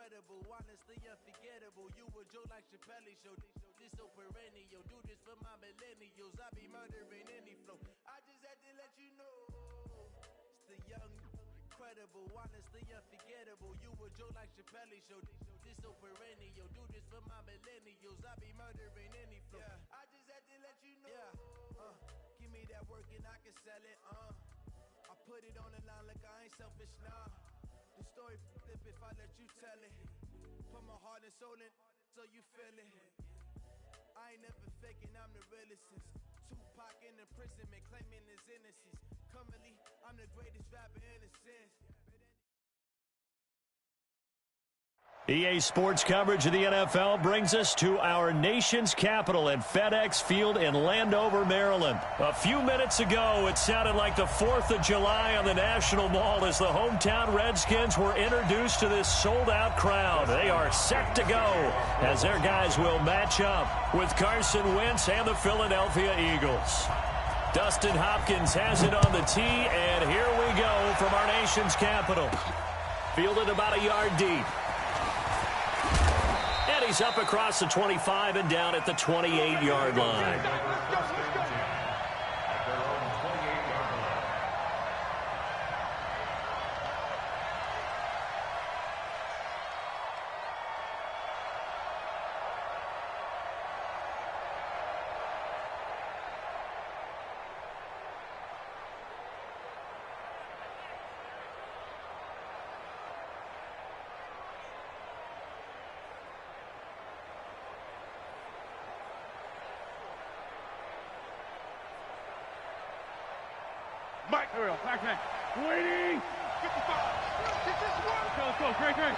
incredible, honestly unforgettable. You a Joe like Chappelle show. This so perennial. Do this for my millennials. I be murdering any flow. I just had to let you know. It's the young, incredible, honestly unforgettable. You a Joe like Chappelle show. This so perennial. Do this for my millennials. I be murdering any flow. I just had to let you know. Give me that work and I can sell it. I put it on the line like I ain't selfish, nah. The story flip if I let you tell it. Put my heart and soul in so you feel it. I ain't never faking, I'm the realest since Tupac in imprisonment, claiming his innocence. Currently, I'm the greatest rapper in a sense. EA Sports coverage of the NFL brings us to our nation's capital at FedEx Field in Landover, Maryland. A few minutes ago, it sounded like the 4th of July on the National Mall as the hometown Redskins were introduced to this sold-out crowd. They are set to go as their guys will match up with Carson Wentz and the Philadelphia Eagles. Dustin Hopkins has it on the tee, and here we go from our nation's capital. Fielded about a yard deep. And he's up across the 25 and down at the 28-yard line. Mike, here we go. Back. Waiting. 55. Let's go. Great.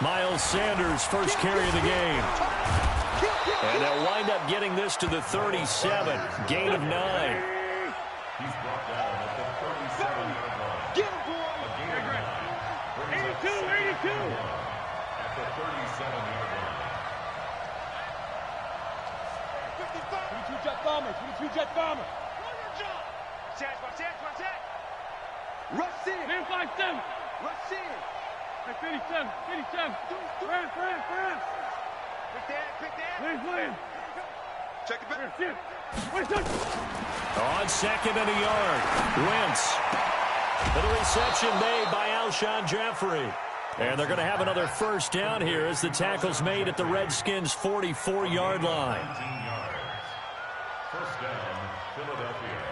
Miles Sanders, first carry of the game. And they'll wind up getting this to the 37. Gain of 9. He's brought down at the 37-yard line. Get him, boy. A gain of 9. 82. At the 37-yard line. 22 jet bombers. Rush in. Man 5-7. Rush in. 57. Run. Quick there. Win. Check it back. On second and a yard. Wentz. The reception made by Alshon Jeffrey. And they're going to have another first down here as the tackle's made at the Redskins' 44-yard line. 19 yards. First down, Philadelphia.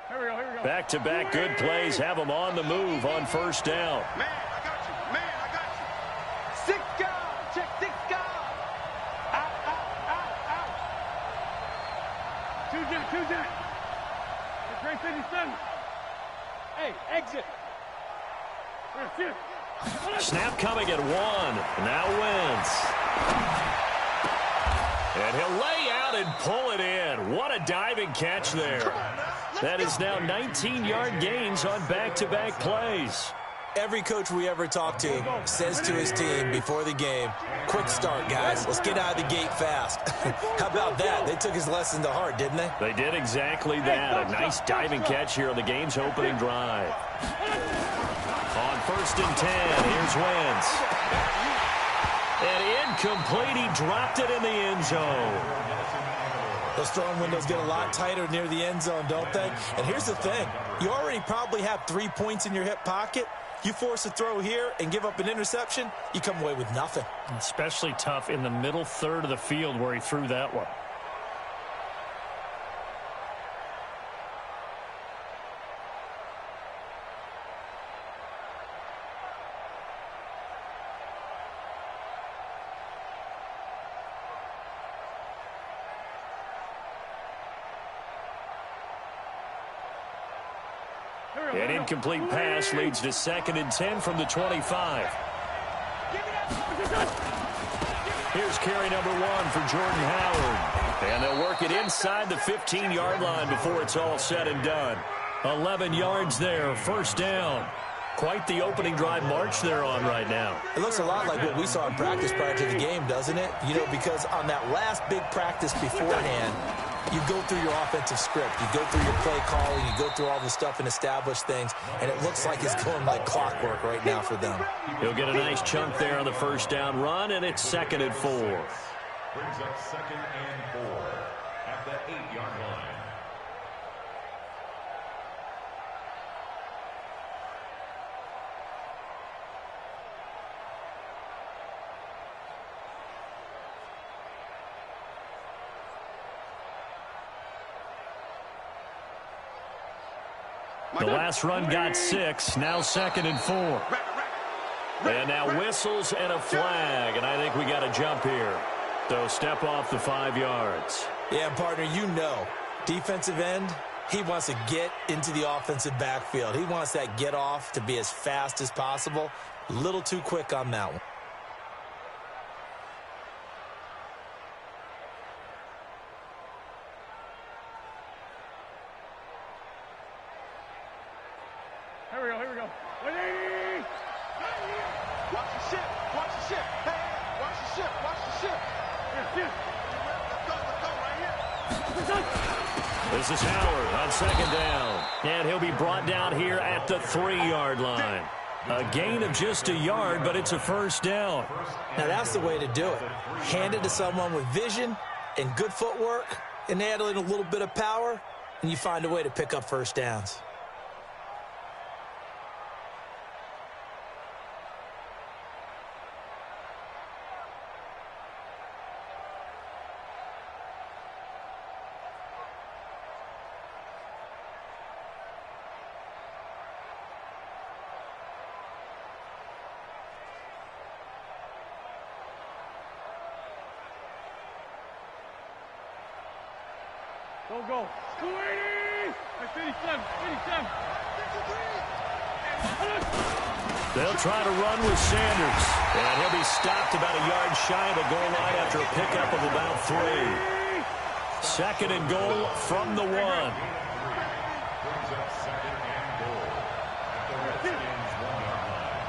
Here we go. Back-to-back good plays have them on the move on first down. Man, I got you. 6 guard. Check 6 guard. Out. 2 jet. Great 57. Hey, exit. Snap coming at 1. Now Wentz. And he'll lay out and pull it in. What a diving catch there. That is now 19-yard gains on back-to-back plays. Every coach we ever talk to says to his team before the game, quick start, guys. Let's get out of the gate fast. How about that? They took his lesson to heart, didn't they? They did exactly that. A nice diving catch here on the game's opening drive. On first and 10, here's Wentz. And incomplete. He dropped it in the end zone. Those throwing windows get a lot tighter near the end zone, don't they? And here's the thing. You already probably have 3 points in your hip pocket. You force a throw here and give up an interception, you come away with nothing. Especially tough in the middle third of the field where he threw that one. An incomplete pass leads to 2nd and 10 from the 25. Here's carry number 1 for Jordan Howard. And they'll work it inside the 15-yard line before it's all said and done. 11 yards there, first down. Quite the opening drive march they're on right now. It looks a lot like what we saw in practice prior to the game, doesn't it? You know, because on that last big practice beforehand, you go through your offensive script. You go through your play calling. You go through all the stuff and establish things. And it looks like it's going like clockwork right now for them. He'll get a nice chunk there on the first down run, and it's 2nd and 4. Brings up 2nd and 4 at the 8-yard line. The last run got 6, now 2nd and 4. And now whistles and a flag, and I think we got a jump here. So step off the 5 yards. Yeah, partner, you know, defensive end, he wants to get into the offensive backfield. He wants that get off to be as fast as possible. A little too quick on that one. Here we go. Wait! Watch the ship. Hey, watch the ship. Let's go right here. This is Howard on 2nd down. And he'll be brought down here at the 3-yard line. A gain of just a yard, but it's a first down. Now that's the way to do it. Hand it to someone with vision and good footwork, and add in a little bit of power, and you find a way to pick up first downs. Go. 280! 57. They'll try to run with Sanders. And he'll be stopped about a yard shy of the goal line after a pickup of about 3. 2nd and goal from the 1. Brings up 2nd and goal at the Redskins' 1-yard line.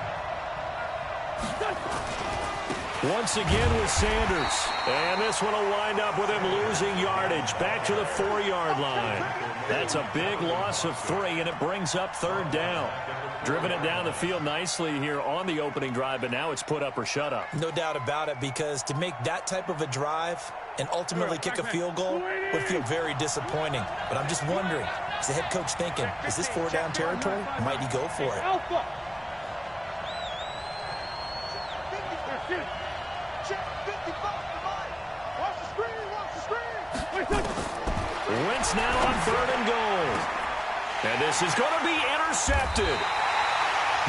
Once again with Sanders. And this one will wind up with him losing yardage back to the 4-yard line. That's a big loss of 3, and it brings up 3rd down. Driven it down the field nicely here on the opening drive, but now it's put up or shut up. No doubt about it, because to make that type of a drive and ultimately kick a field goal would feel very disappointing. But I'm just wondering, is the head coach thinking, is this 4-down territory? Might he go for it? Wentz now on 3rd and goal. And this is going to be intercepted.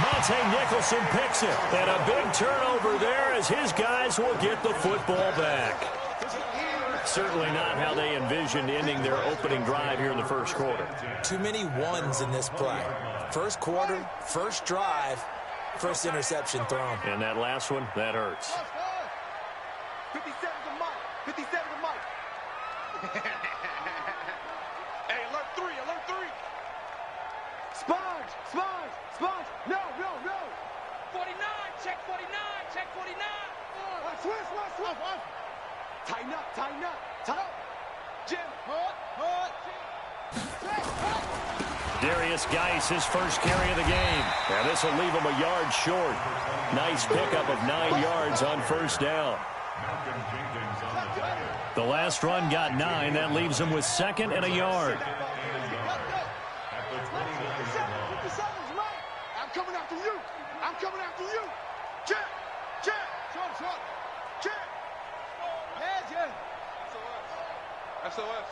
Monte Nicholson picks it. And a big turnover there as his guys will get the football back. Certainly not how they envisioned ending their opening drive here in the first quarter. Too many ones in this play. First quarter, first drive, first interception thrown. And that last one, that hurts. 57 to Mike. Hey, alert 3. Sponge. No. 49, check 49. Switch. Tighten up. Jim. Darius Geis, his first carry of the game. Now this will leave him a yard short. Nice pickup of 9 yards on first down. The last run got 9. That leaves him with 2nd and a yard. I'm coming after you. Check. SOS.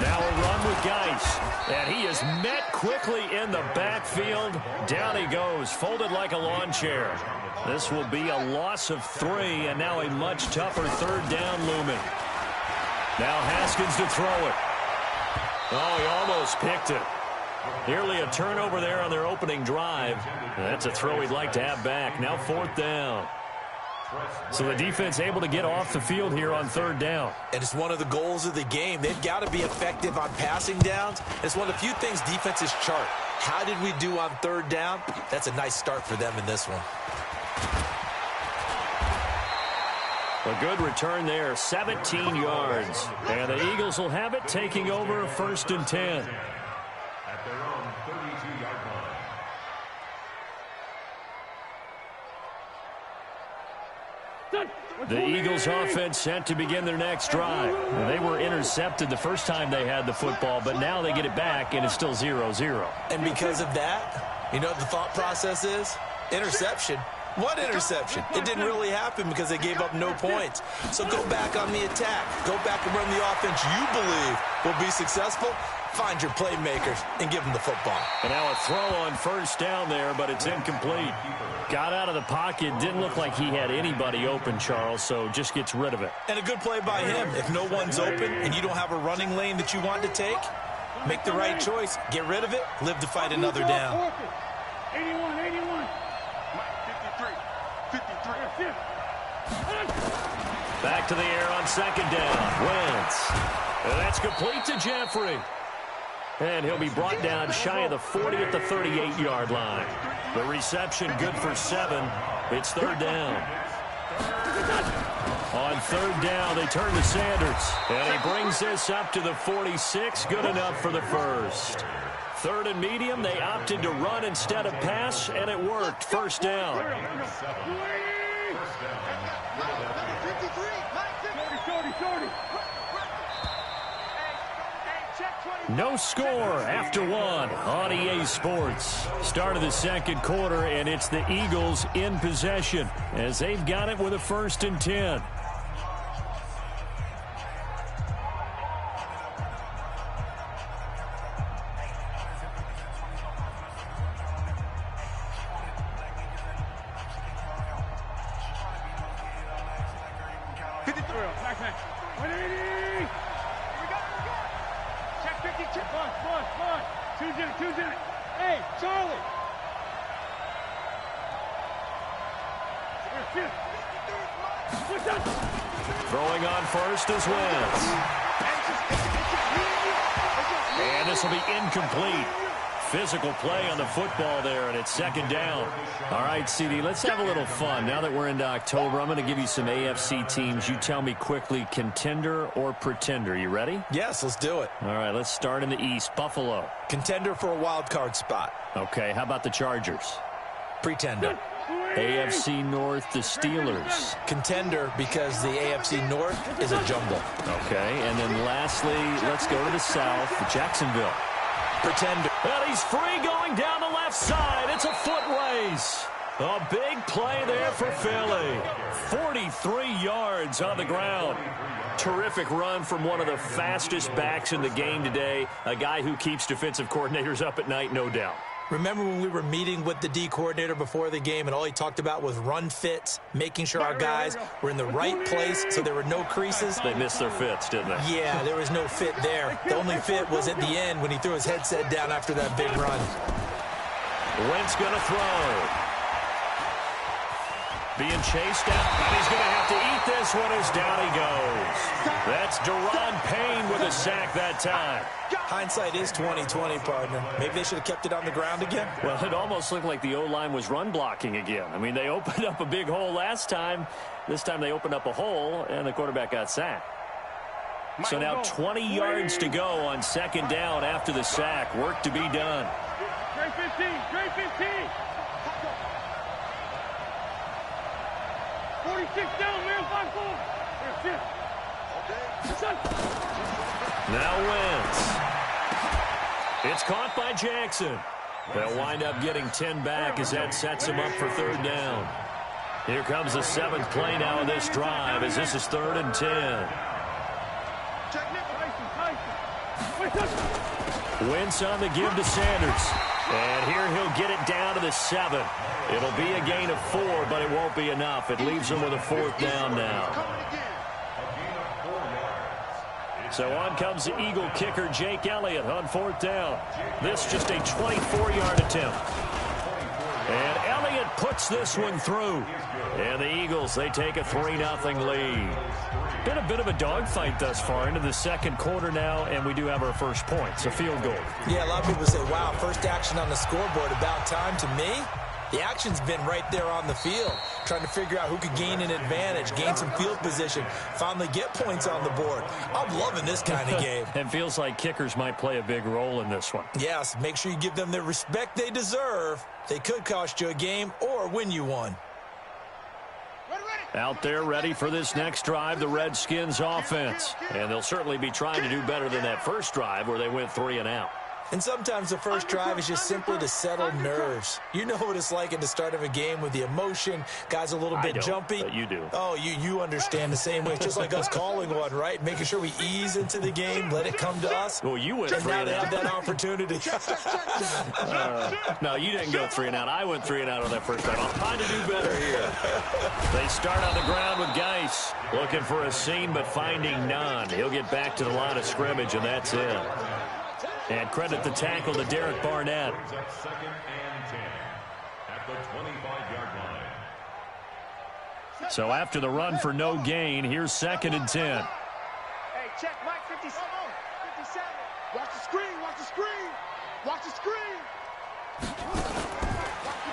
Now a run with Geis. And he is met quickly in the backfield. Down he goes, folded like a lawn chair. This will be a loss of 3, and now a much tougher 3rd down looming. Now Haskins to throw it. Oh, he almost picked it. Nearly a turnover there on their opening drive. That's a throw he'd like to have back. Now 4th down. So the defense able to get off the field here on third down. And it's one of the goals of the game. They've got to be effective on passing downs. It's one of the few things defenses chart. How did we do on third down? That's a nice start for them in this one. A good return there, 17 yards. And the Eagles will have it, taking over 1st and 10. At their own 32-yard line. The Eagles offense set to begin their next drive. They were intercepted the first time they had the football, but now they get it back, and it's still 0-0. And because of that, you know what the thought process is? Interception. What interception? It didn't really happen because they gave up no points. So go back on the attack. Go back and run the offense you believe will be successful. Find your playmakers and give them the football. And now a throw on first down there, but it's incomplete. Got out of the pocket. Didn't look like he had anybody open, Charles, so just gets rid of it. And a good play by him. If no one's open and you don't have a running lane that you want to take, make the right choice. Get rid of it. Live to fight another down. 81, 81. 53. Back to the air on second down. Wentz. And that's complete to Jeffrey. And he'll be brought down shy of the 40 at the 38-yard line. The reception good for 7. It's third down. On third down, they turn to Sanders. And he brings this up to the 46. Good enough for the first. Third and medium, they opted to run instead of pass, and it worked. First down. No score after one on EA Sports. Start of the second quarter, and it's the Eagles in possession as they've got it with a 1st and 10. Throwing on first is Wentz. And this will be incomplete. Physical play on the football there, and it's second down. All right, CD, let's have a little fun. Now that we're into October, I'm going to give you some AFC teams. You tell me quickly, contender or pretender. You ready? Yes, let's do it. All right, let's start in the East. Buffalo. Contender for a wild card spot. Okay, how about the Chargers? Pretender. AFC North, the Steelers. Contender because the AFC North is a jumble. Okay, and then lastly, let's go to the South, Jacksonville. Pretender. And he's free going down the left side. It's a foot race. A big play there for Philly. 43 yards on the ground. Terrific run from one of the fastest backs in the game today. A guy who keeps defensive coordinators up at night, no doubt. Remember when we were meeting with the D coordinator before the game and all he talked about was run fits, making sure our guys were in the right place so there were no creases? They missed their fits, didn't they? Yeah, there was no fit there. The only fit was at the end when he threw his headset down after that big run. Wentz going to throw. Being chased out, and he's going to have to eat this one as down he goes. That's Daron Payne with a sack that time. Hindsight is 20/20, partner. Maybe they should have kept it on the ground again. Well, it almost looked like the O-line was run blocking again. I mean, they opened up a big hole last time. This time they opened up a hole, and the quarterback got sacked. So now 20 yards to go on second down after the sack. Work to be done. Great 15, great 15. 46 down, man, 5-4. Now Wentz. It's caught by Jackson. They'll wind up getting 10 back as that sets him up for third down. Here comes the 7th play now of this drive as this is 3rd and 10. Wentz on the give to Sanders. And here he'll get it down to the 7. It'll be a gain of 4, but it won't be enough. It leaves him with a 4th down now. So on comes the Eagle kicker, Jake Elliott, on 4th down. This just a 24-yard attempt. And Elliott puts this one through. And the Eagles, they take a 3-0 lead. Been a bit of a dogfight thus far into the second quarter now, and we do have our first points, a field goal. Yeah, a lot of people say, wow, first action on the scoreboard, about time. To me, the action's been right there on the field, trying to figure out who could gain an advantage, gain some field position, finally get points on the board. I'm loving this kind of game. And feels like kickers might play a big role in this one. Yes, make sure you give them the respect they deserve. They could cost you a game or win you one. Out there ready for this next drive, the Redskins offense. And they'll certainly be trying to do better than that first drive where they went 3 and out. And sometimes the first drive is just simply to settle nerves. You know what it's like at the start of a game with the emotion. Guys a little bit jumpy. But you do. Oh, you understand the same way. It's just like us calling one, right? Making sure we ease into the game, let it come to us. Well, you went 3 and and now out. they have that opportunity. No, you didn't go 3 and out. I went 3 and out on that first drive. I'm trying to do better here. They start on the ground with Geis. Looking for a seam, but finding none. He'll get back to the line of scrimmage, and that's it. And credit the tackle to Derek Barnett. Second and 10 at the 25-yard line. So after the run for no gain, here's 2nd and 10. Hey, check Mike 57. Watch the screen, watch the screen. Watch the screen.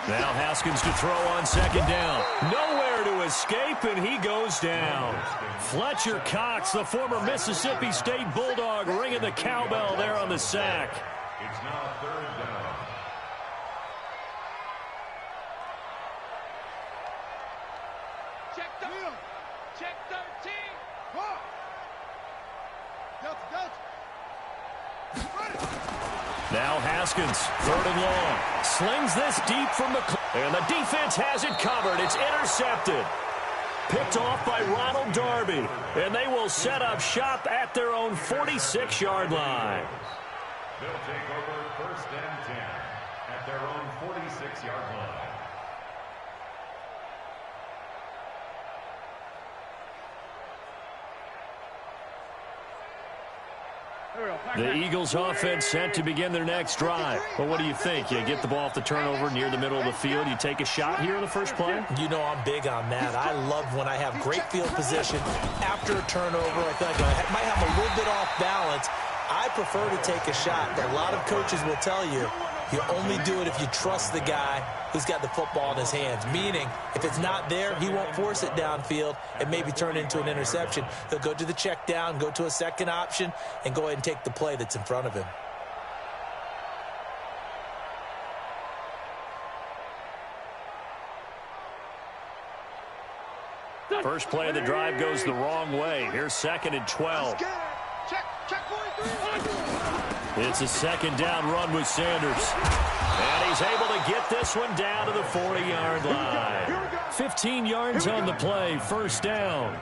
Now Haskins to throw on 2nd down. Nowhere to escape, and he goes down. Fletcher Cox, the former Mississippi State Bulldog, ringing the cowbell there on the sack. It's now 3rd down. Check 13. Now Haskins, 3rd and long. Slings this deep from the... And the defense has it covered. It's intercepted. Picked off by Ronald Darby. And they will set up shop at their own 46-yard line. They'll take over 1st and 10 at their own 46-yard line. The Eagles offense set to begin their next drive. Well, what do you think? You get the ball off the turnover near the middle of the field. You take a shot here in the first play? You know I'm big on that. I love when I have great field position after a turnover. I feel like I might have a little bit off balance. I prefer to take a shot, but a lot of coaches will tell you you only do it if you trust the guy who's got the football in his hands. Meaning, if it's not there, he won't force it downfield and maybe turn it into an interception. He'll go to the check down, go to a second option, and go ahead and take the play that's in front of him. First play of the drive goes the wrong way. Here's 2nd and 12. Check 43. It's a 2nd down run with Sanders. And he's able to get this one down to the 40-yard line. 15 yards on the play, 1st down.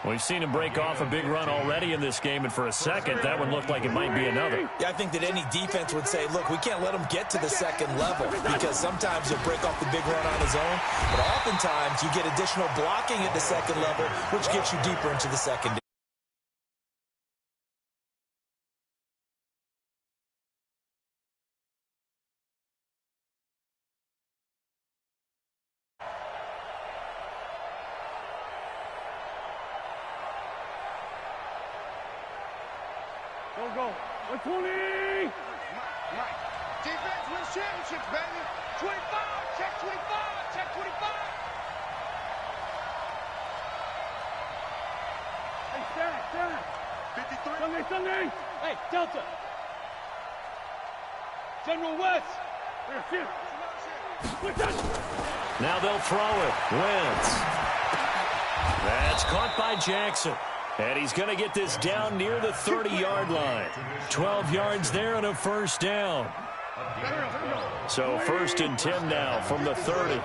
We've seen him break off a big run already in this game, and for a second, that one looked like it might be another. Yeah, I think that any defense would say, look, we can't let him get to the 2nd level, because sometimes he'll break off the big run on his own, but oftentimes you get additional blocking at the 2nd level, which gets you deeper into the secondary. Go. 20. Defense wins championships, baby. 25. Check 25. Check 25. Hey, stand. 53. Sunday. Hey, Delta. General West. Now they'll throw it. Wentz. That's caught by Jackson. And he's going to get this down near the 30-yard line. 12 yards there and a 1st down. So 1st and 10 now from the 30.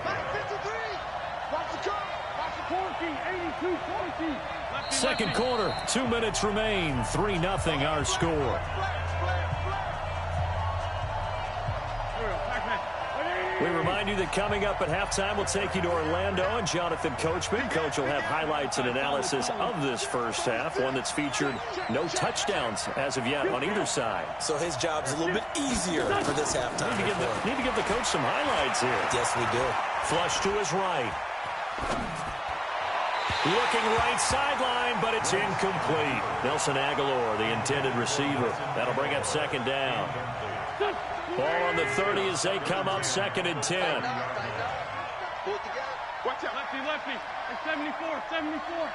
Second quarter, 2 minutes remain. 3-0 our score. We remind you that coming up at halftime, we'll take you to Orlando and Jonathan Coachman. Coach will have highlights and analysis of this first half, one that's featured no touchdowns as of yet on either side. So his job's a little bit easier for this halftime. Need to give the coach some highlights here. Yes, we do. Flush to his right. Looking right sideline, but it's incomplete. Nelson Aguilar, the intended receiver. That'll bring up second down. Ball on the 30 as they come up 2nd and 10. Watch out. Lefty, lefty. It's 74, 74.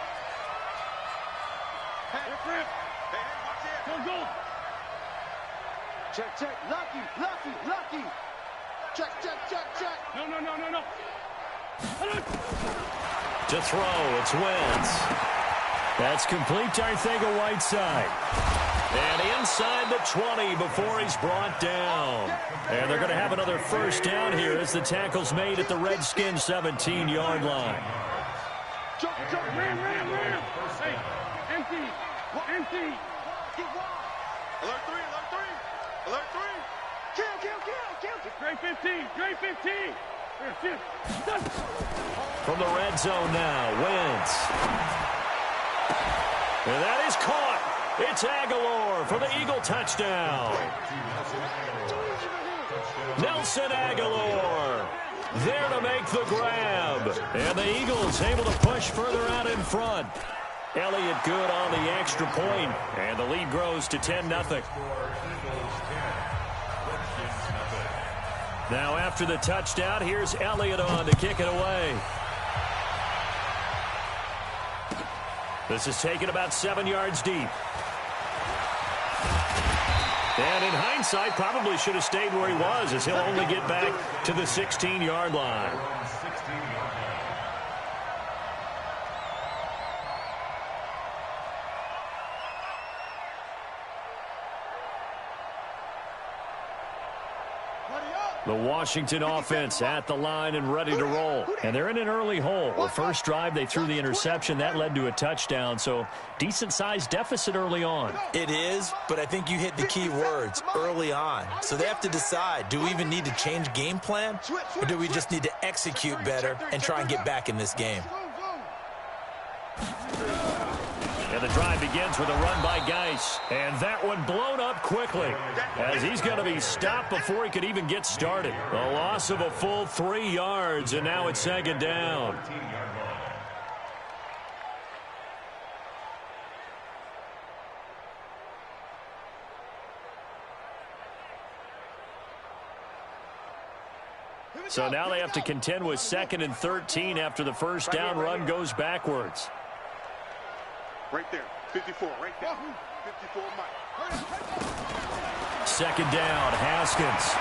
Hey, Rip. hey, watch it. Go. Check, check. Lucky. Check. No. To throw, it's Wentz. That's complete to Arcega-Whiteside. And inside the 20 before he's brought down. And they're going to have another first down here as the tackle's made at the Redskins' 17-yard line. Ram. Hey, empty. Alert 3. Kill. Great 15. Here, shoot. From the red zone now, Wentz. And that is caught. It's Aguilar for the Eagle touchdown. Nelson Aguilar there to make the grab. And the Eagles able to push further out in front. Elliott good on the extra point. And the lead grows to 10-0. Now after the touchdown, here's Elliott on to kick it away. This is taken about 7 yards deep. And in hindsight, probably should have stayed where he was, as he'll only get back to the 16-yard line. The Washington offense at the line and ready to roll. And they're in an early hole. The first drive, they threw the interception. That led to a touchdown. So decent-sized deficit early on. It is, but I think you hit the key words, early on. So they have to decide, do we even need to change game plan? Or do we just need to execute better and try and get back in this game? And the drive begins with a run by Geis. And that one blown up quickly as he's going to be stopped before he could even get started. A loss of a full 3 yards, and now it's 2nd down. So now they have to contend with 2nd and 13 after the first down run goes backwards. Right there. 54, right there. 54, Mike. 2nd down, Haskins.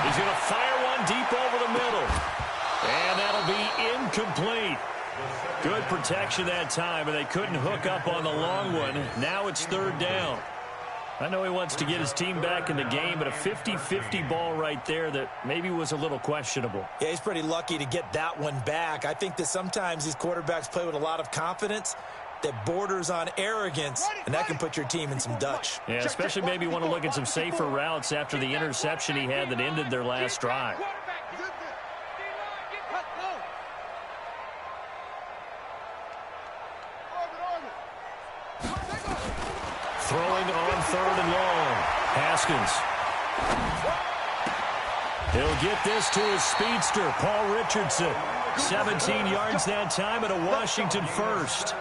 He's going to fire one deep over the middle. And that'll be incomplete. Good protection that time, and they couldn't hook up on the long one. Now it's 3rd down. I know he wants to get his team back in the game, but a 50-50 ball right there that maybe was a little questionable. Yeah, he's pretty lucky to get that one back. I think that sometimes these quarterbacks play with a lot of confidence that borders on arrogance, and that can put your team in some Dutch. Yeah, especially maybe want to look at some safer routes after the interception he had that ended their last drive. Throwing on 3rd and long. Haskins. He'll get this to his speedster, Paul Richardson. 17 yards that time and a Washington first.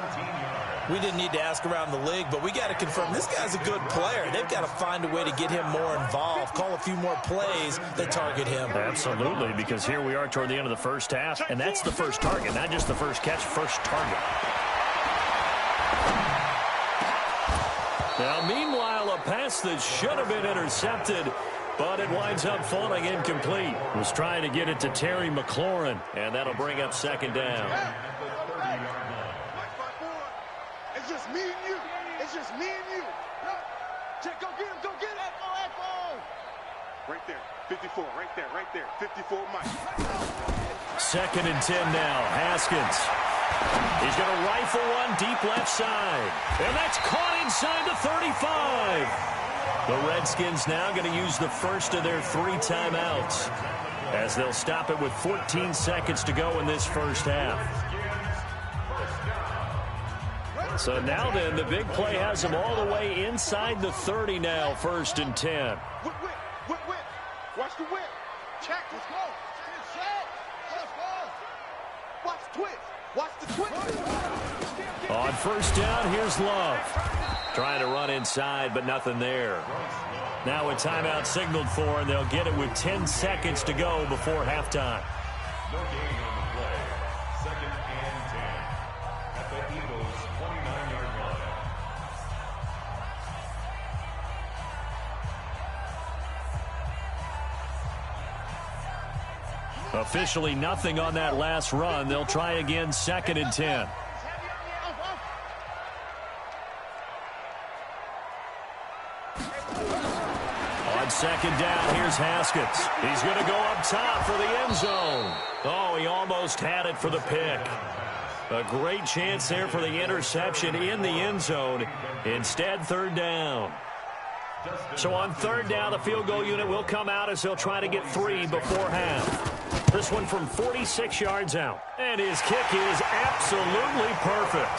We didn't need to ask around the league, but we got to confirm this guy's a good player. They've got to find a way to get him more involved, call a few more plays that target him. Absolutely, because here we are toward the end of the first half, and that's the first target, not just the first catch, first target. Now, meanwhile, a pass that should have been intercepted, but it winds up falling incomplete. Was trying to get it to Terry McLaurin, and that'll bring up 2nd down. It's just me and you. It's just me and you. Check, go get him, go get him. Echo. Right there, 54, right there, 54, Mike. 2nd and 10 now, Haskins. He's going to rifle one deep left side. And that's caught inside the 35. The Redskins now going to use the first of their 3 timeouts. as they'll stop it with 14 seconds to go in this first half. So now then, the big play has them all the way inside the 30 now, 1st and 10. Whip. Watch the whip. Check. Let's go. Set. Let's go. Watch the twist. Watch the twist. On 1st down, here's Love. Trying to run inside, but nothing there. Now a timeout signaled for, and they'll get it with 10 seconds to go before halftime. No gain on the play. 2nd and 10 at the Eagles' 29-yard line. Officially nothing on that last run. They'll try again, 2nd and 10. On 2nd down, here's Haskins. He's going to go up top for the end zone. Oh, he almost had it for the pick. A great chance there for the interception in the end zone. Instead, 3rd down. So on 3rd down, the field goal unit will come out as they'll try to get 3 before half. This one from 46 yards out. And his kick is absolutely perfect.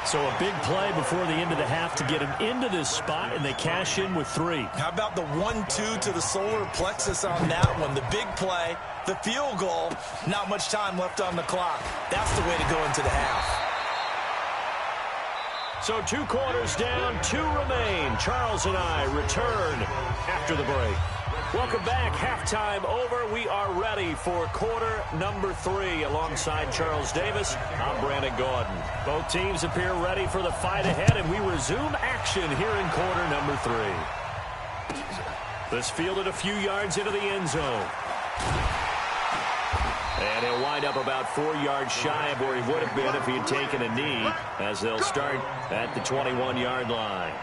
So a big play before the end of the half to get him into this spot, and they cash in with 3. How about the 1-2 to the solar plexus on that one? The big play, the field goal, not much time left on the clock. That's the way to go into the half. So 2 quarters down, 2 remain. Charles and I return after the break. Welcome back. Halftime over. We are ready for quarter number 3. Alongside Charles Davis, I'm Brandon Gaudin. Both teams appear ready for the fight ahead, and we resume action here in quarter number 3. This fielded a few yards into the end zone. And he'll wind up about 4 yards shy of where he would have been if he had taken a knee, as they'll start at the 21-yard line.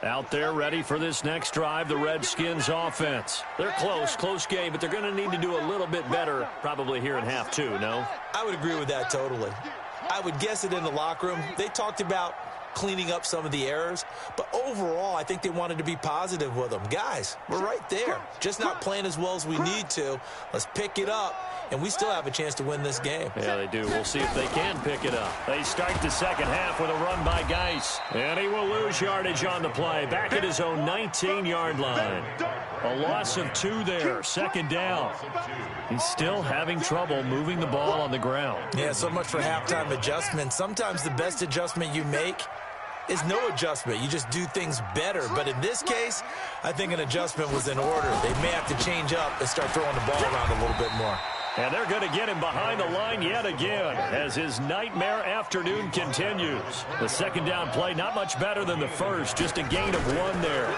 Out there ready for this next drive, the Redskins offense. They're close game, but they're going to need to do a little bit better probably here in half 2, no? I would agree with that totally. I would guess it in the locker room. They talked about cleaning up some of the errors, but overall, I think they wanted to be positive with them. Guys, we're right there. Just not playing as well as we need to. Let's pick it up, and we still have a chance to win this game. Yeah, they do. We'll see if they can pick it up. They start the second half with a run by Geis, and he will lose yardage on the play. Back at his own 19-yard line. A loss of 2 there. 2nd down. He's still having trouble moving the ball on the ground. Yeah, so much for halftime adjustments. Sometimes the best adjustment you make is no adjustment. You just do things better. But in this case, I think an adjustment was in order. They may have to change up and start throwing the ball around a little bit more. And they're going to get him behind the line yet again as his nightmare afternoon continues. The 2nd down play, not much better than the first, just a gain of 1 there.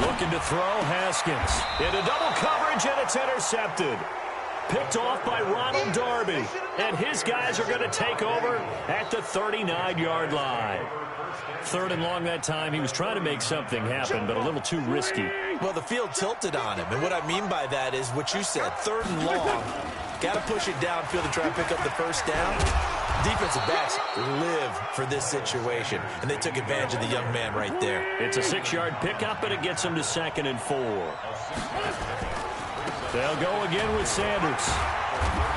Looking to throw, Haskins. Into double coverage, and it's intercepted. Picked off by Ronald Darby. And his guys are going to take over at the 39-yard line. 3rd and long that time. He was trying to make something happen, but a little too risky. Well, the field tilted on him. And what I mean by that is what you said. 3rd and long. Got to push it downfield to try and pick up the 1st down. Defensive backs live for this situation, and they took advantage of the young man right there. It's a 6-yard pickup, and it gets him to 2nd and 4. They'll go again with Sanders.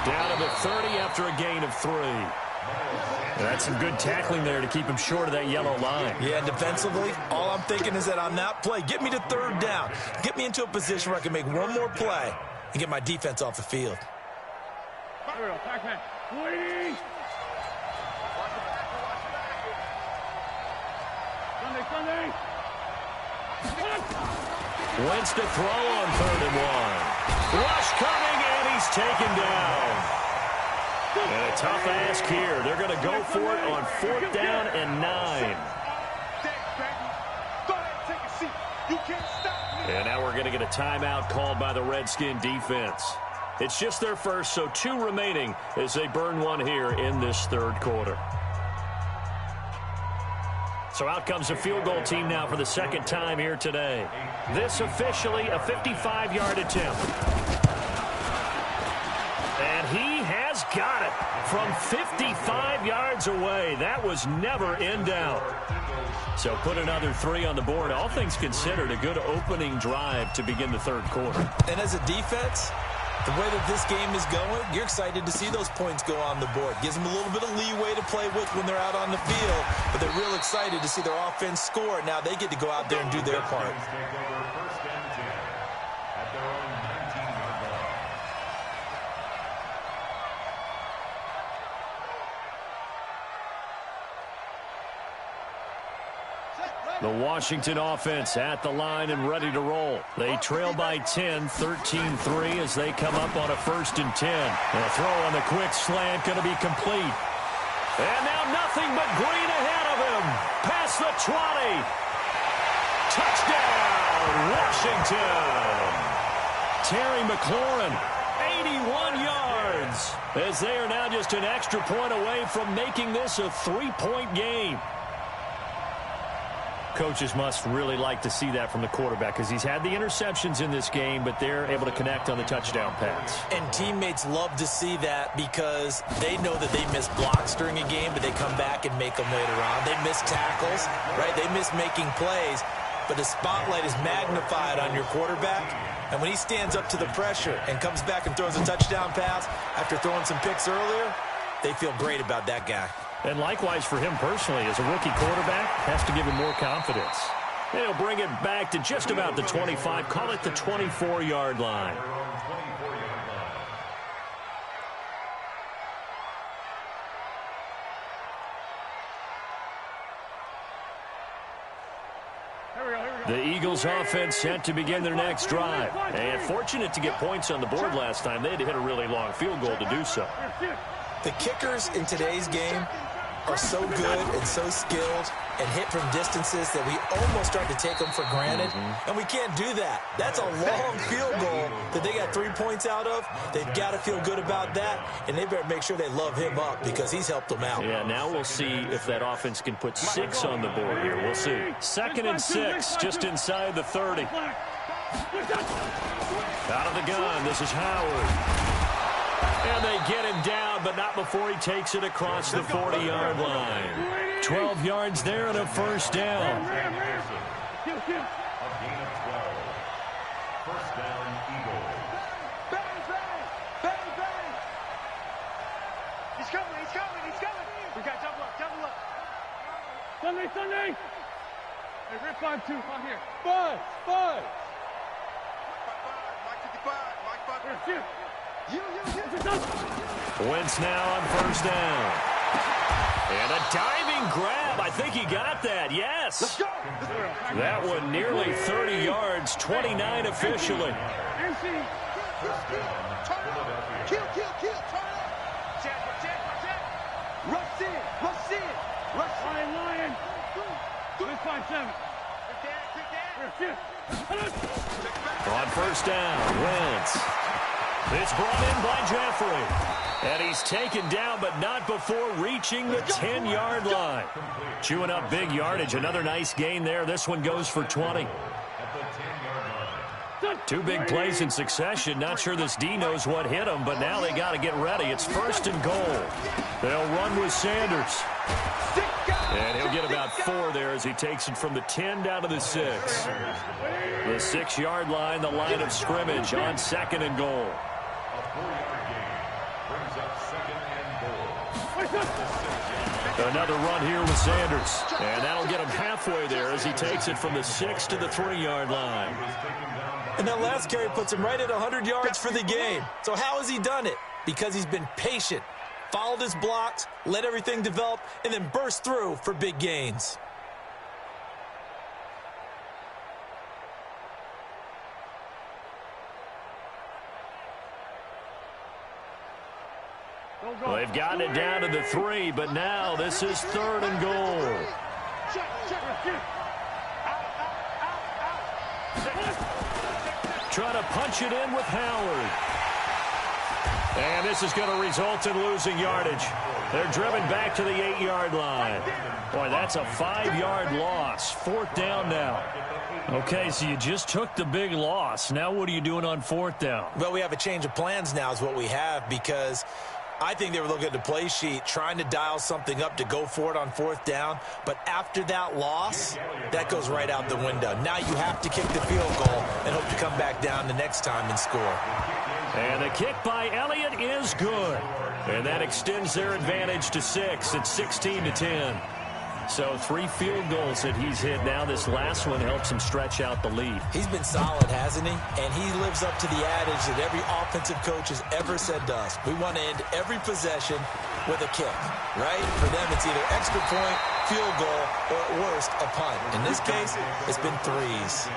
Down to the 30 after a gain of 3. That's some good tackling there to keep him short of that yellow line. Yeah, defensively, all I'm thinking is that on that play, get me to 3rd down. Get me into a position where I can make one more play and get my defense off the field. Wentz to throw on 3rd and 1. Rush coming, and he's taken down. And a tough ask here. They're going to go for it on 4th down and 9. And now we're going to get a timeout called by the Redskin defense. It's just their first, so 2 remaining as they burn 1 here in this 3rd quarter. So out comes a field goal team now for the 2nd time here today. This officially a 55-yard attempt. And And he has got it from 55 yards away. That was never in doubt. So put another 3 on the board. All things considered, a good opening drive to begin the third quarter. And as a defense, the way that this game is going, you're excited to see those points go on the board. Gives them a little bit of leeway to play with when they're out on the field, but they're real excited to see their offense score. Now they get to go out there and do their part. The Washington offense at the line and ready to roll. They trail by 10, 13-3 as they come up on a 1st and 10. The throw on the quick slant going to be complete. And now nothing but green ahead of him. Past the 20. Touchdown, Washington. Terry McLaurin, 81 yards. As they are now just an extra point away from making this a 3-point game. Coaches must really like to see that from the quarterback because he's had the interceptions in this game, but they're able to connect on the touchdown pass. And teammates love to see that because they know that they miss blocks during a game, but they come back and make them later on. They miss tackles, right? They miss making plays, but the spotlight is magnified on your quarterback. And when he stands up to the pressure and comes back and throws a touchdown pass after throwing some picks earlier, they feel great about that guy. And likewise for him personally, as a rookie quarterback, has to give him more confidence. They'll bring it back to just about the 25, call it the 24-yard line. The Eagles offense set to begin their next drive. And fortunate to get points on the board last time. They had to hit a really long field goal to do so. The kickers in today's game are so good and so skilled and hit from distances that we almost start to take them for granted. And we can't do that. That's a long field goal that they got 3 points out of. They've got to feel good about that, and they better make sure they love him up because he's helped them out. Yeah, now we'll see if that offense can put 6 on the board here. We'll see. 2nd and 6, just inside the 30. Out of the gun, this is Howard. And they get him down, but not before he takes it across the 40-yard line. 12 yards there and a 1st down. A gain of 12. 1st down, Eagles. Bang, bang! Bang, bang! He's coming, he's coming, he's coming! We got double up, double up. Sunday! Hey, Rip 5-2, I'm here. 5! Mike 55, Mike 55. Wentz now on 1st down. And a diving grab. I think he got that. Yes. Let's go. That one nearly 30 yards, 29 officially. Kill. Turn up. Check. Rush in. Lion. 5-7. On 1st down, Wentz. It's brought in by Jeffrey. And he's taken down, but not before reaching the 10-yard line. Chewing up big yardage. Another nice gain there. This one goes for 20. 2 big plays in succession. Not sure this D knows what hit him, but now they got to get ready. It's 1st and goal. They'll run with Sanders. And he'll get about 4 there as he takes it from the 10 down to the 6. The 6-yard line, the line of scrimmage on 2nd and goal. A 4-yard gain brings up 2nd and goal. Another run here with Sanders. And that'll get him halfway there as he takes it from the 6 to the 3-yard line. And that last carry puts him right at 100 yards for the game. So how has he done it? Because he's been patient, followed his blocks, let everything develop, and then burst through for big gains. Well, they've gotten it down to the 3, but now this is 3rd and goal. Trying to punch it in with Howard. And this is going to result in losing yardage. They're driven back to the 8-yard line. Boy, that's a 5-yard loss. 4th down now. Okay, so you just took the big loss. Now what are you doing on 4th down? Well, we have a change of plans now is what we have, because I think they were looking at the play sheet, trying to dial something up to go for it on 4th down. But after that loss, that goes right out the window. Now you have to kick the field goal and hope to come back down the next time and score. And the kick by Elliott is good. And that extends their advantage to 6. It's 16-10. So 3 field goals that he's hit now. This last one helps him stretch out the lead. He's been solid, hasn't he? And he lives up to the adage that every offensive coach has ever said to us. We want to end every possession with a kick, right? For them, it's either extra point, field goal, or at worst, a punt. In this case, it's been 3s.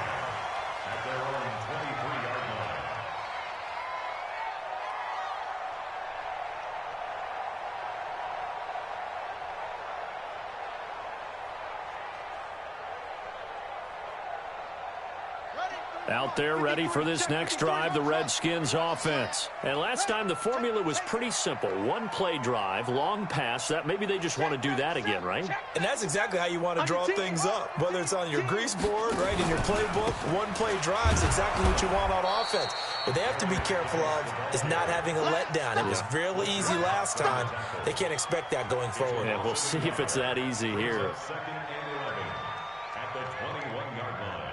Out there ready for this next drive, the Redskins offense. And last time the formula was pretty simple. 1-play drive, long pass. That maybe they just want to do that again, right? And that's exactly how you want to draw things up. Whether it's on your grease board, right, in your playbook, 1-play drive is exactly what you want on offense. What they have to be careful of is not having a letdown. It was fairly easy last time. They can't expect that going forward. And we'll see if it's that easy here. Second and 11 at the 21-yard line.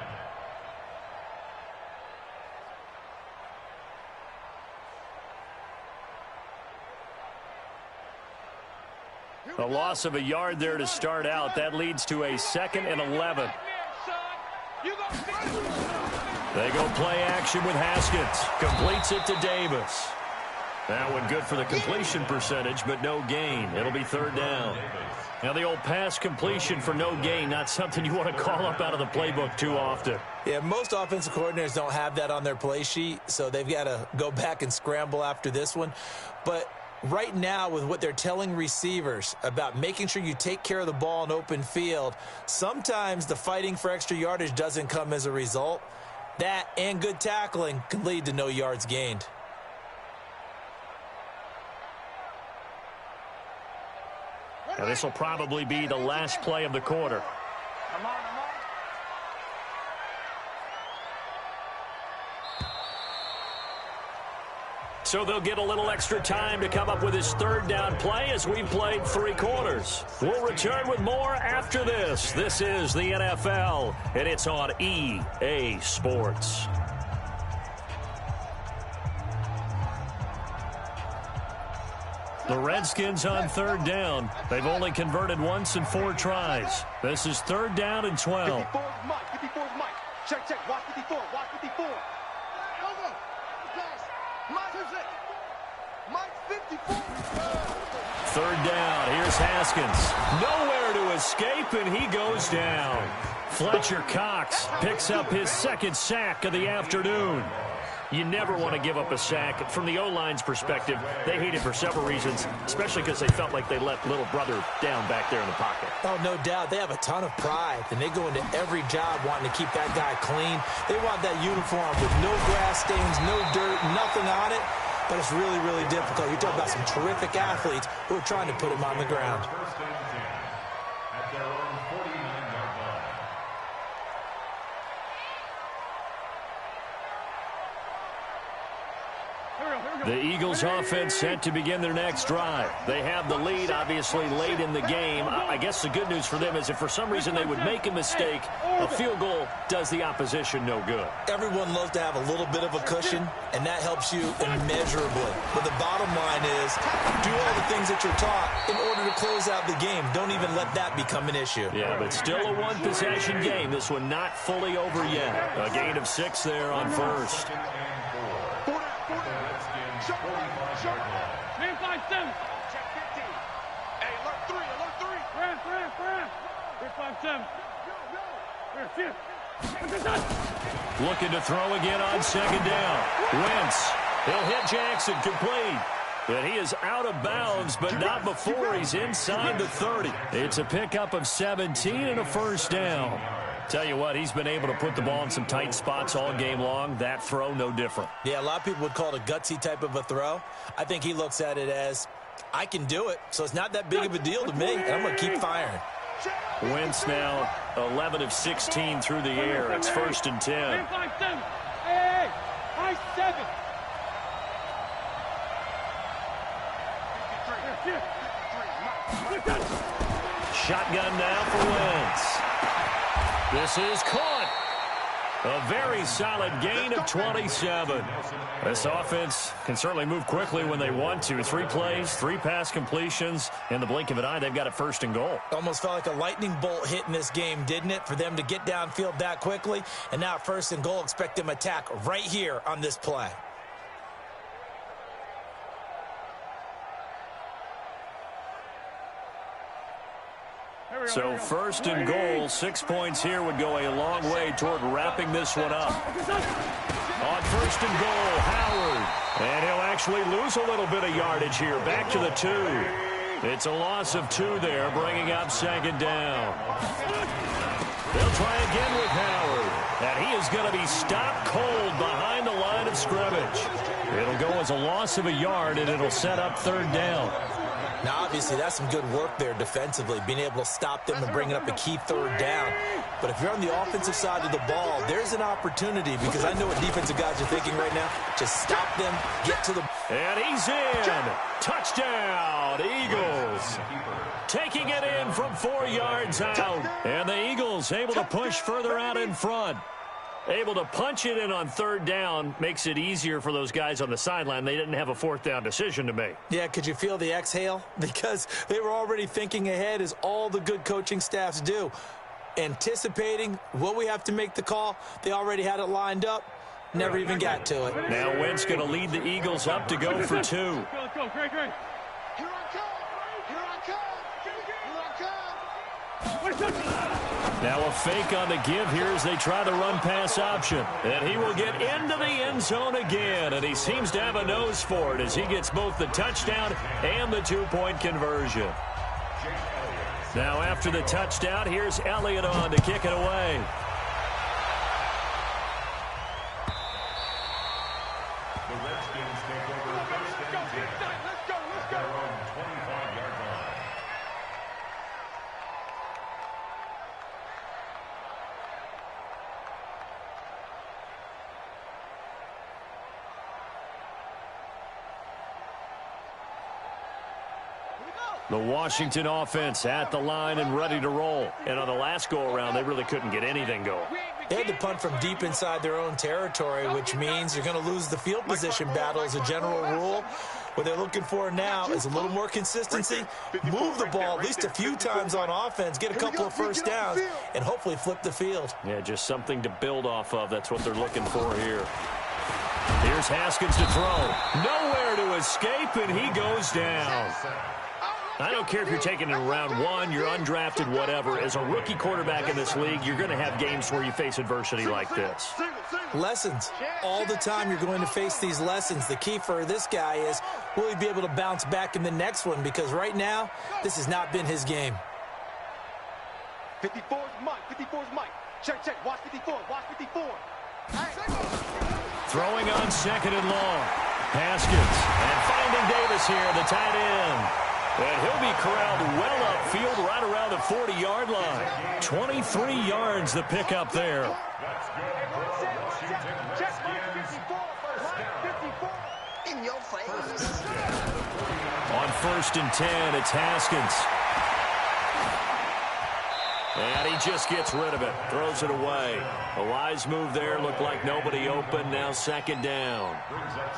A loss of a yard there to start out. That leads to a 2nd and 11. They go play action with Haskins. Completes it to Davis. That one good for the completion percentage, but no gain. It'll be 3rd down. Now the old pass completion for no gain, not something you want to call up out of the playbook too often. Yeah, most offensive coordinators don't have that on their play sheet, so they've got to go back and scramble after this one. But right now, with what they're telling receivers about making sure you take care of the ball in open field, sometimes the fighting for extra yardage doesn't come as a result. That and good tackling can lead to no yards gained. Now this will probably be the last play of the quarter. So they'll get a little extra time to come up with his 3rd down play as we've played 3 quarters. We'll return with more after this. This is the NFL, and it's on EA Sports. The Redskins on 3rd down. They've only converted once in 4 tries. This is 3rd down and 12. 54 Mike. 54 Mike. Check, check. Watch 54. Watch 54. Mike 54. 3rd down. Here's Haskins. Nowhere to escape, and he goes down. Fletcher Cox picks up his 2nd sack of the afternoon. You never want to give up a sack. From the O-line's perspective, they hate it for several reasons, especially because they felt like they let little brother down back there in the pocket. Oh, no doubt. They have a ton of pride, and they go into every job wanting to keep that guy clean. They want that uniform with no grass stains, no dirt, nothing on it. But it's really, really difficult. You're talking about some terrific athletes who are trying to put him on the ground. 1st and 10 at their own 49-yard line. The Eagles offense set to begin their next drive. They have the lead, obviously, late in the game. I guess the good news for them is if for some reason they would make a mistake, a field goal does the opposition no good. Everyone loves to have a little bit of a cushion, and that helps you immeasurably. But the bottom line is do all the things that you're taught in order to close out the game. Don't even let that become an issue. Yeah, but still a one-possession game. This one not fully over yet. A gain of 6 there on 1st. Man, 5-7. Check 50. Hey, alert 3, alert 3. Run. Here, 5-7. Here, shift. Looking to throw again on 2nd down. Wentz. He'll hit Jackson, complete. But he is out of bounds, but not before he's inside the 30. It's a pickup of 17 and a 1st down. Tell you what, he's been able to put the ball in some tight spots all game long. That throw, no different. Yeah, a lot of people would call it a gutsy type of a throw. I think he looks at it as I can do it, so it's not that big of a deal to me, and I'm going to keep firing. Wentz now 11 of 16 through the air. It's 1st and 10. Hey, high 7. Shotgun now for Wentz. This is caught. A very solid gain of 27. This offense can certainly move quickly when they want to. 3 plays, 3 pass completions. In the blink of an eye, they've got it 1st and goal. Almost felt like a lightning bolt hit in this game, didn't it? For them to get downfield that quickly. And now 1st and goal, expect them to attack right here on this play. So 1st and goal, 6 points here would go a long way toward wrapping this one up. On 1st and goal, Howard. And he'll actually lose a little bit of yardage here. Back to the 2. It's a loss of 2 there, bringing up 2nd down. They'll try again with Howard. And he is going to be stopped cold behind the line of scrimmage. It'll go as a loss of a yard, and it'll set up 3rd down. Now, obviously, that's some good work there defensively, being able to stop them and bringing up a key 3rd down. But if you're on the offensive side of the ball, there's an opportunity, because I know what defensive guys are thinking right now. Just stop them, get to the... And he's in. Touchdown, Eagles. Taking it in from 4 yards out. And the Eagles able to push further out in front. Able to punch it in on 3rd down makes it easier for those guys on the sideline. They didn't have a 4th down decision to make. Yeah, could you feel the exhale? Because they were already thinking ahead, as all the good coaching staffs do. Anticipating what we have to make the call. They already had it lined up. Never even got to it. Now Wentz going to lead the Eagles up to go for 2. Let's go, great. Here I come. Here I come. Here I come. Now a fake on the give here as they try the run-pass option. And he will get into the end zone again. And he seems to have a nose for it as he gets both the touchdown and the 2-point conversion. Now after the touchdown, here's Elliott on to kick it away. The Redskins take over 1st and 10 at their own 25-yard line. The Washington offense at the line and ready to roll. And on the last go-around, they really couldn't get anything going. They had to punt from deep inside their own territory, which means you're going to lose the field position battle as a general rule. What they're looking for now is a little more consistency, move the ball at least a few times on offense, get a couple of 1st downs, and hopefully flip the field. Yeah, just something to build off of. That's what they're looking for here. Here's Haskins to throw. Nowhere to escape, and he goes down. I don't care if you're taking it in round 1, you're undrafted, whatever. As a rookie quarterback in this league, you're going to have games where you face adversity like this. Lessons. All the time you're going to face these lessons. The key for this guy is, will he be able to bounce back in the next one? Because right now, this has not been his game. 54's Mike. 54's Mike. Check. Watch 54. Watch 54. Throwing on 2nd and long. Haskins. And finding Davis here, the tight end. And he'll be corralled well upfield right around the 40-yard line. 23 yards the pickup there. That's good for Washington Redskins. 1st down. In your face. On 1st and 10, it's Haskins. And he just gets rid of it, throws it away. A wise move there, looked like nobody open, now 2nd down.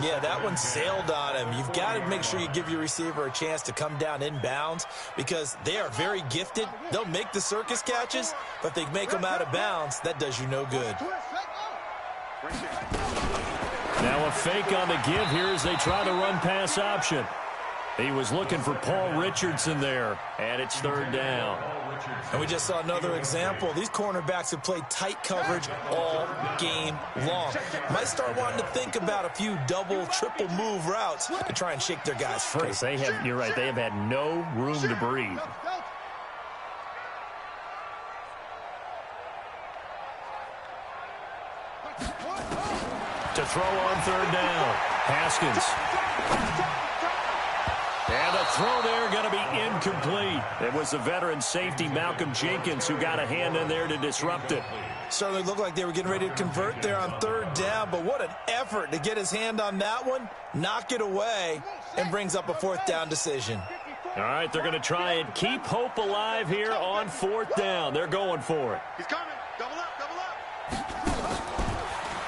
Yeah, that one sailed on him. You've got to make sure you give your receiver a chance to come down inbounds because they are very gifted. They'll make the circus catches, but if they make them out of bounds, that does you no good. Now a fake on the give here as they try the run-pass option. He was looking for Paul Richardson there, and it's 3rd down. And we just saw another example. These cornerbacks have played tight coverage all game long. Might start wanting to think about a few double, triple move routes to try and shake their guys free. You're right, they have had no room to breathe. To throw on 3rd down, Haskins. And the throw there going to be incomplete. It was the veteran safety Malcolm Jenkins who got a hand in there to disrupt it. Certainly looked like they were getting ready to convert there on third down, but what an effort to get his hand on that one, knock it away, and brings up a fourth down decision. All right, they're going to try and keep hope alive here on fourth down. They're going for it. He's coming. Double up, double up.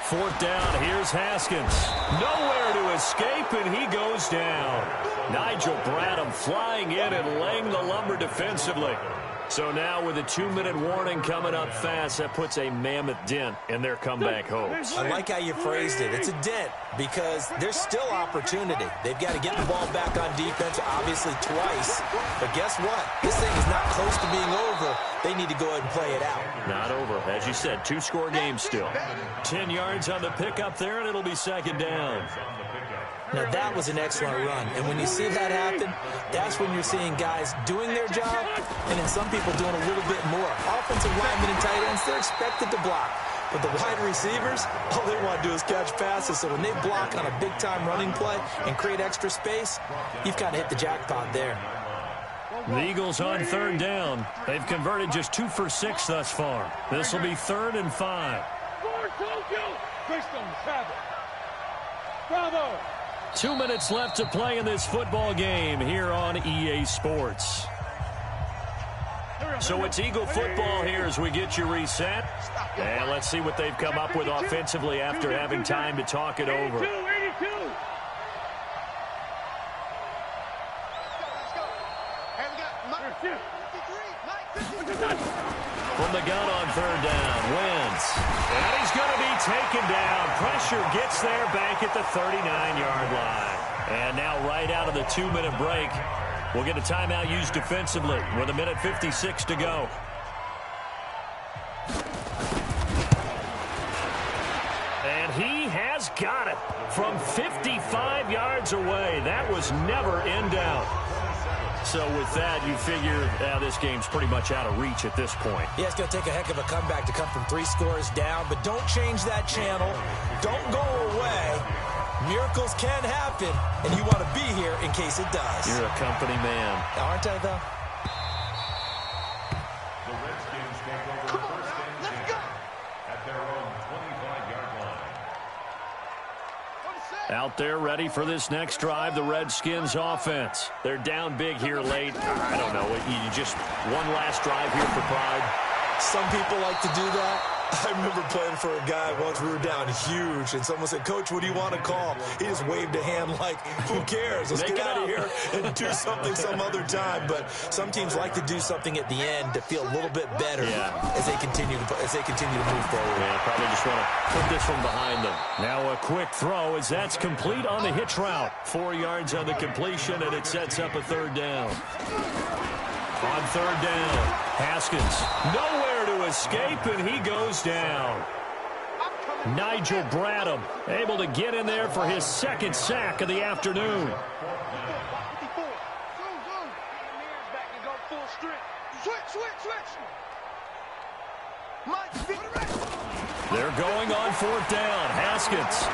Fourth down, here's Haskins. Nowhere to escape, and he goes down. Nigel Bradham flying in and laying the lumber defensively. So now with a 2-minute warning coming up fast, that puts a mammoth dent in their comeback hopes. I like how you phrased it. It's a dent because there's still opportunity. They've got to get the ball back on defense, obviously twice. But guess what? This thing is not close to being over. They need to go ahead and play it out. Not over. As you said, 2-score game still. 10 yards on the pickup there, and it'll be second down. Now, that was an excellent run. And when you see that happen, that's when you're seeing guys doing their job and then some people doing a little bit more. Offensive linemen and tight ends, they're expected to block. But the wide receivers, all they want to do is catch passes. So when they block on a big-time running play and create extra space, you've kind of hit the jackpot there. The Eagles on third down. They've converted just 2 for 6 thus far. This will be 3rd and 5. Bravo! 2 minutes left to play in this football game here on EA Sports. So it's Eagle football here as we get you reset. And let's see what they've come up with offensively after having time to talk it over. 82. From the gun on third down, Wentz. And he's going to be taken down. Pressure gets there back at the 39-yard line. And now right out of the 2-minute break, we'll get a timeout used defensively with 1:56 to go. And he has got it from 55 yards away. That was never in doubt. So with that, you figure this game's pretty much out of reach at this point. Yeah, it's going to take a heck of a comeback to come from 3 scores down, but don't change that channel. Don't go away. Miracles can happen, and you want to be here in case it does. You're a company man. Aren't I, though? The Redskins take over first and 10 at their own 25-yard line. Out there ready for this next drive, the Redskins offense. They're down big here late. I don't know. You just one last drive here for pride. Some people like to do that. I remember playing for a guy once. We were down huge, and someone said, "Coach, what do you want to call?" He just waved a hand like, who cares? Let's get out of here and do something some other time. But some teams like to do something at the end to feel a little bit better as they continue to move forward. Yeah, probably just want to put this one behind them. Now a quick throw as that's complete on the hitch route. 4 yards on the completion, and it sets up a third down. On third down, Haskins nowhere to escape, and he goes down. Nigel Bradham able to get in there for his second sack of the afternoon. They're going on fourth down. Haskins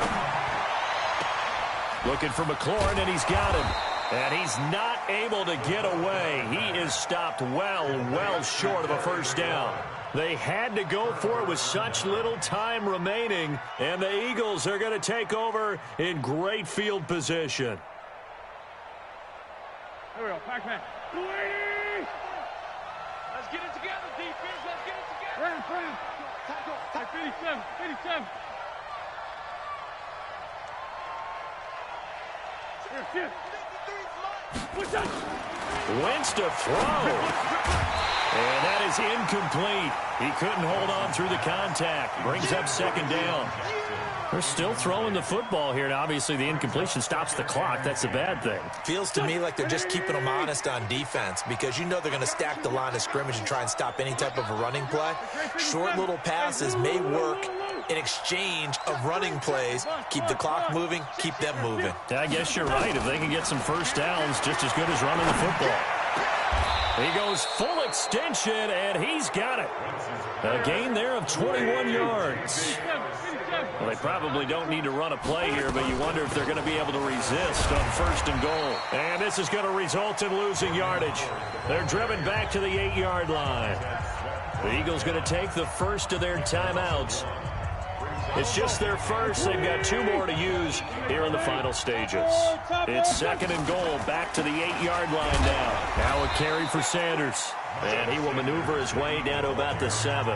looking for McLaurin, and he's got him. And he's not able to get away. He is stopped well short of a first down. They had to go for it with such little time remaining, and the Eagles are going to take over in great field position. Here we go, Pac-Man. Let's get it together, defense. Let's get it together. Right in front of you. 57. Here. Wentz to throw. And that is incomplete. He couldn't hold on through the contact. Brings up second down. They're still throwing the football here, and obviously the incompletion stops the clock. That's a bad thing. Feels to me like they're just keeping them honest on defense because you know they're going to stack the line of scrimmage and try and stop any type of a running play. Short little passes may work in exchange of running plays. Keep the clock moving, keep them moving. I guess you're right. If they can get some first downs, just as good as running the football. He goes full extension, and he's got it. A gain there of 21 yards. Well, they probably don't need to run a play here, but you wonder if they're going to be able to resist on 1st and goal. And this is going to result in losing yardage. They're driven back to the 8-yard line. The Eagles going to take the first of their timeouts. It's just their first. They've got 2 more to use here in the final stages. It's 2nd and goal, back to the 8-yard line now. Now a carry for Sanders. And he will maneuver his way down to about the 7.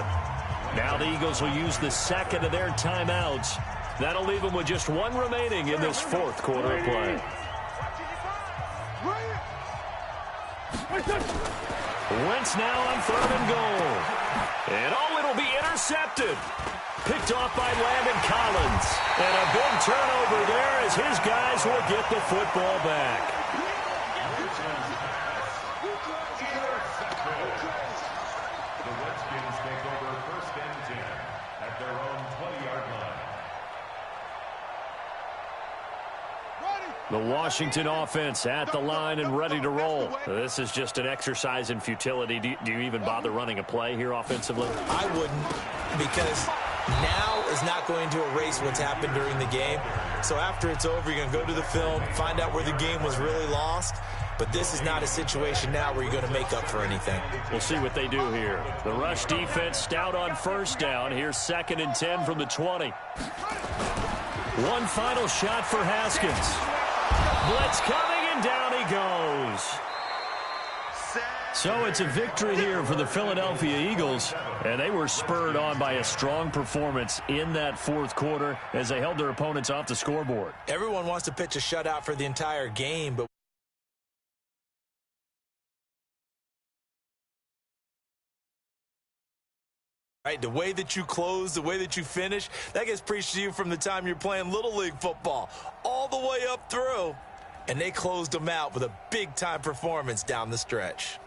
Now the Eagles will use the 2nd of their timeouts. That'll leave them with just 1 remaining in this 4th quarter of play. Wentz now on 3rd and goal. And it'll be intercepted. Picked off by Landon Collins. And a big turnover there as his guys will get the football back. The Redskins take over 1st and 10 at their own 20-yard line. The Washington offense at the line and ready to roll. This is just an exercise in futility. Do you even bother running a play here offensively? I wouldn't, because now is not going to erase what's happened during the game. So after it's over, you're going to go to the film, find out where the game was really lost. But this is not a situation now where you're going to make up for anything. We'll see what they do here. The rush defense stout on 1st down. Here's 2nd and 10 from the 20. One final shot for Haskins. Blitz coming, and down he goes. So it's a victory here for the Philadelphia Eagles, and they were spurred on by a strong performance in that 4th quarter as they held their opponents off the scoreboard. Everyone wants to pitch a shutout for the entire game, but right, the way that you close, the way that you finish, that gets preached to you from the time you're playing Little League football all the way up through. And they closed them out with a big-time performance down the stretch.